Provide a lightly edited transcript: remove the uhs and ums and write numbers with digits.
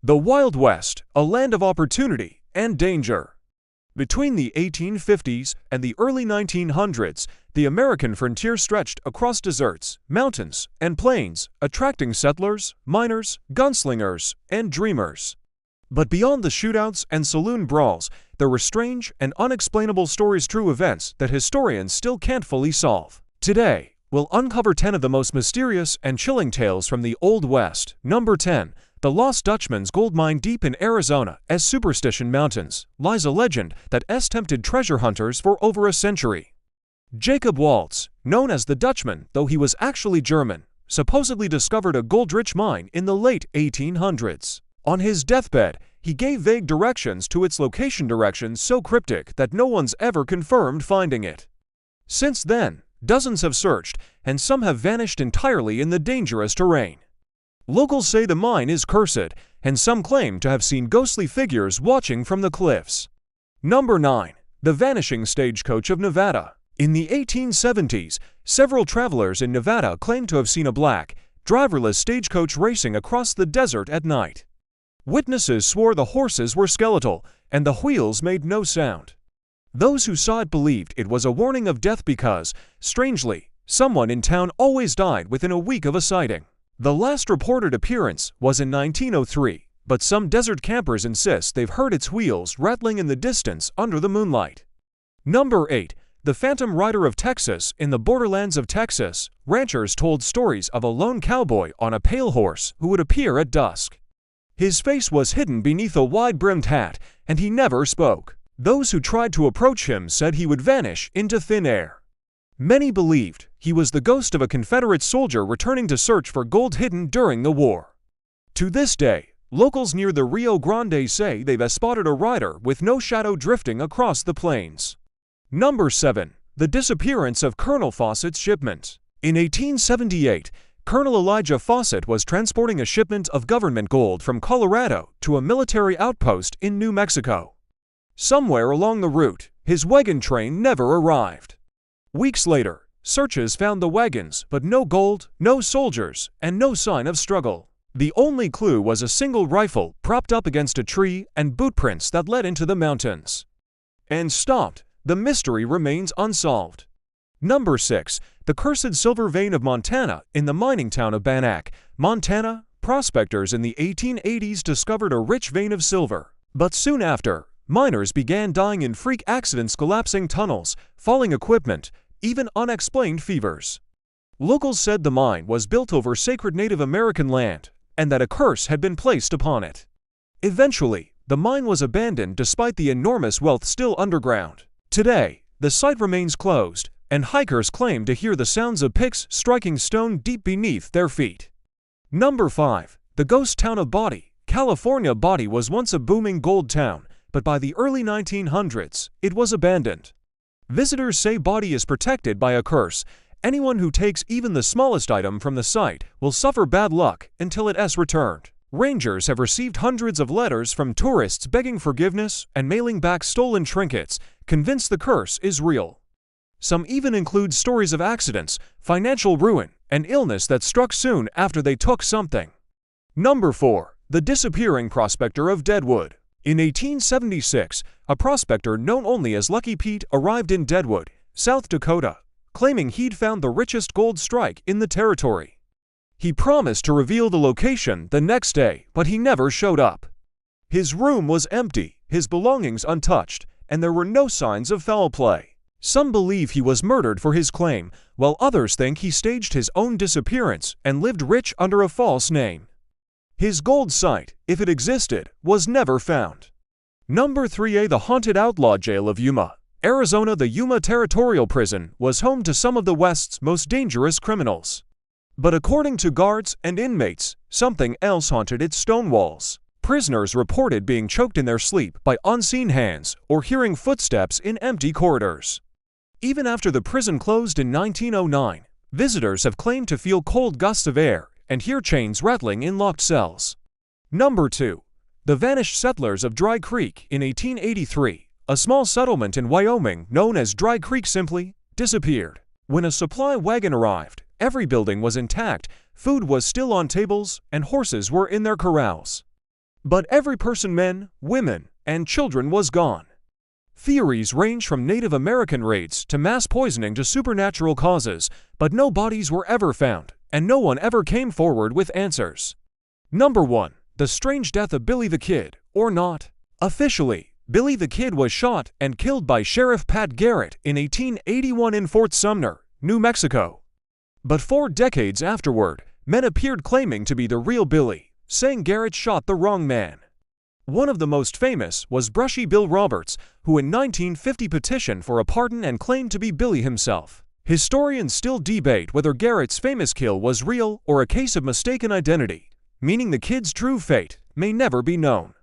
The Wild West, a land of opportunity and danger. Between the 1850s and the early 1900s, the American frontier stretched across deserts, mountains, and plains, attracting settlers, miners, gunslingers, and dreamers. But beyond the shootouts and saloon brawls, there were strange and unexplainable stories, true events that historians still can't fully solve. Today, we'll uncover 10 of the most mysterious and chilling tales from the Old West. Number 10. The Lost Dutchman's gold mine. Deep in Arizona, as Superstition Mountains, lies a legend that has tempted treasure hunters for over a century. Jacob Waltz, known as the Dutchman, though he was actually German, supposedly discovered a gold-rich mine in the late 1800s. On his deathbed, he gave vague directions to its location, directions so cryptic that no one's ever confirmed finding it. Since then, dozens have searched, and some have vanished entirely in the dangerous terrain. Locals say the mine is cursed, and some claim to have seen ghostly figures watching from the cliffs. Number 9. The Vanishing Stagecoach of Nevada. In the 1870s, several travelers in Nevada claimed to have seen a black, driverless stagecoach racing across the desert at night. Witnesses swore the horses were skeletal, and the wheels made no sound. Those who saw it believed it was a warning of death because, strangely, someone in town always died within a week of a sighting. The last reported appearance was in 1903, but some desert campers insist they've heard its wheels rattling in the distance under the moonlight. Number 8. The Phantom Rider of Texas. In the borderlands of Texas, ranchers told stories of a lone cowboy on a pale horse who would appear at dusk. His face was hidden beneath a wide-brimmed hat, and he never spoke. Those who tried to approach him said he would vanish into thin air. Many believed he was the ghost of a Confederate soldier returning to search for gold hidden during the war. To this day, locals near the Rio Grande say they've spotted a rider with no shadow drifting across the plains. Number 7. The Disappearance of Colonel Fawcett's Shipment. In 1878, Colonel Elijah Fawcett was transporting a shipment of government gold from Colorado to a military outpost in New Mexico. Somewhere along the route, his wagon train never arrived. Weeks later, searches found the wagons, but no gold, no soldiers, and no sign of struggle. The only clue was a single rifle propped up against a tree and bootprints that led into the mountains. And stopped, the mystery remains unsolved. Number 6. The Cursed Silver Vein of Montana. In the mining town of Bannack, Montana, prospectors in the 1880s discovered a rich vein of silver. But soon after, miners began dying in freak accidents, collapsing tunnels, falling equipment, even unexplained fevers. Locals said the mine was built over sacred Native American land, and that a curse had been placed upon it. Eventually, the mine was abandoned despite the enormous wealth still underground. Today, the site remains closed, and hikers claim to hear the sounds of picks striking stone deep beneath their feet. Number 5. The Ghost Town of Body. California. Body was once a booming gold town, but by the early 1900s, it was abandoned. Visitors say Body is protected by a curse. Anyone who takes even the smallest item from the site will suffer bad luck until it is returned. Rangers have received hundreds of letters from tourists begging forgiveness and mailing back stolen trinkets, convinced the curse is real. Some even include stories of accidents, financial ruin, and illness that struck soon after they took something. Number 4. The Disappearing Prospector of Deadwood. In 1876, a prospector known only as Lucky Pete arrived in Deadwood, South Dakota, claiming he'd found the richest gold strike in the territory. He promised to reveal the location the next day, but he never showed up. His room was empty, his belongings untouched, and there were no signs of foul play. Some believe he was murdered for his claim, while others think he staged his own disappearance and lived rich under a false name. His gold site, if it existed, was never found. Number 3. The Haunted Outlaw Jail of Yuma, Arizona. The Yuma Territorial Prison was home to some of the West's most dangerous criminals. But according to guards and inmates, something else haunted its stone walls. Prisoners reported being choked in their sleep by unseen hands or hearing footsteps in empty corridors. Even after the prison closed in 1909, visitors have claimed to feel cold gusts of air and hear chains rattling in locked cells. Number 2. The Vanished Settlers of Dry Creek. In 1883, a small settlement in Wyoming known as Dry Creek simply disappeared. When a supply wagon arrived, every building was intact, food was still on tables, and horses were in their corrals. But every person, men, women, and children, was gone. Theories range from Native American raids to mass poisoning to supernatural causes, but no bodies were ever found, and no one ever came forward with answers. Number 1. The strange death of Billy the Kid, or not. Officially, Billy the Kid was shot and killed by Sheriff Pat Garrett in 1881 in Fort Sumner, New Mexico. But 4 decades afterward, men appeared claiming to be the real Billy, saying Garrett shot the wrong man. One of the most famous was Brushy Bill Roberts, who in 1950 petitioned for a pardon and claimed to be Billy himself. Historians still debate whether Garrett's famous kill was real or a case of mistaken identity, meaning the kid's true fate may never be known.